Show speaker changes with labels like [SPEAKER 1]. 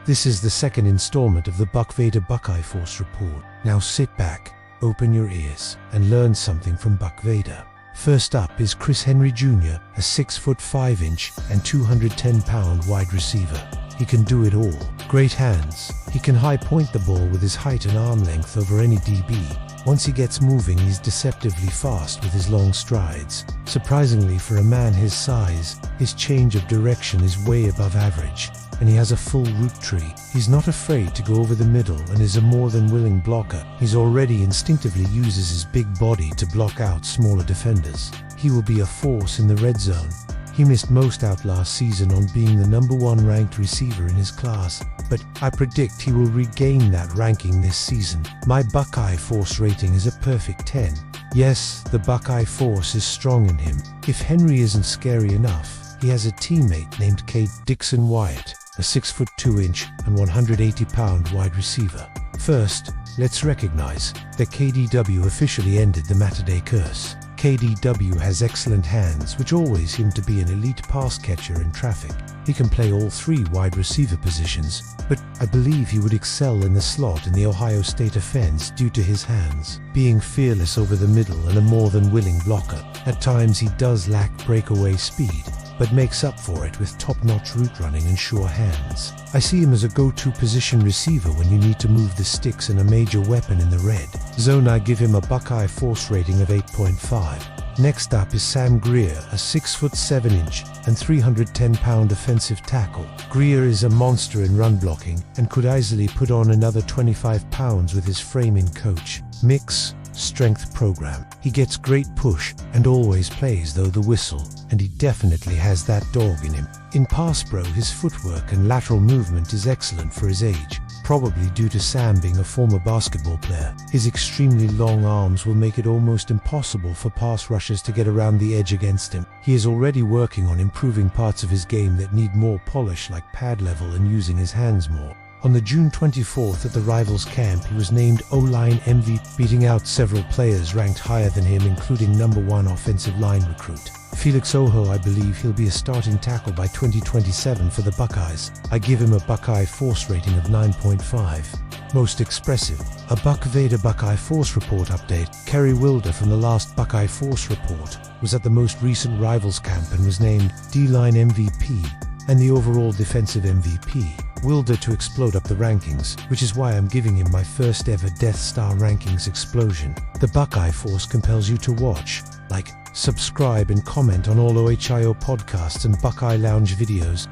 [SPEAKER 1] This is the second installment of the Buckeye Force Report. Now sit back, open your ears, and learn something from Buck Vader. First up is Chris Henry Jr., a 6'5" and 210-pound wide receiver. He can do it all. Great hands. He can high point the ball with his height and arm length over any DB. Once he gets moving, he's deceptively fast with his long strides. Surprisingly for a man his size, his change of direction is way above average, and he has a full route tree. He's not afraid to go over the middle and is a more than willing blocker. He's already instinctively uses his big body to block out smaller defenders. He will be a force in the red zone. He missed most out last season on being the #1 ranked receiver in his class, but I predict he will regain that ranking this season. My Buckeye Force rating is a perfect 10. Yes, the Buckeye Force is strong in him. If Henry isn't scary enough, he has a teammate named Kade Dickson-Wyatt, a 6'2" and 180-pound wide receiver. First, let's recognize that KDW officially ended the Matterday curse. KDW has excellent hands, which always seem to be an elite pass catcher in traffic. He can play all three wide receiver positions, but I believe he would excel in the slot in the Ohio State offense due to his hands, being fearless over the middle and a more than willing blocker. At times he does lack breakaway speed, but makes up for it with top-notch route running and sure hands. I see him as a go-to position receiver when you need to move the sticks and a major weapon in the red zone. I give him a Buckeye Force rating of 8.5. Next up is Sam Grier, a 6'7" and 310-pound offensive tackle. Grier is a monster in run blocking and could easily put on another 25 pounds with his framing coach mix strength program. He gets great push and always plays though the whistle, and he definitely has that dog in him. In pass pro, his footwork and lateral movement is excellent for his age, probably due to Sam being a former basketball player. His extremely long arms will make it almost impossible for pass rushers to get around the edge against him. He is already working on improving parts of his game that need more polish, like pad level and using his hands more. On the June 24th at the Rivals camp, he was named O-line MVP, beating out several players ranked higher than him, including #1 offensive line recruit Felix Oho. I believe he'll be a starting tackle by 2027 for the Buckeyes. I give him a Buckeye Force rating of 9.5. Most expressive. A Buck Vader Buckeye Force Report update. Kerry Wilder from the last Buckeye Force Report was at the most recent Rivals camp and was named D-line MVP and the overall defensive MVP. Wilder to explode up the rankings, which is why I'm giving him my first ever Death Star rankings explosion. The Buckeye Force compels you to watch, like, subscribe and comment on all OHIO podcasts and Buckeye Lounge videos.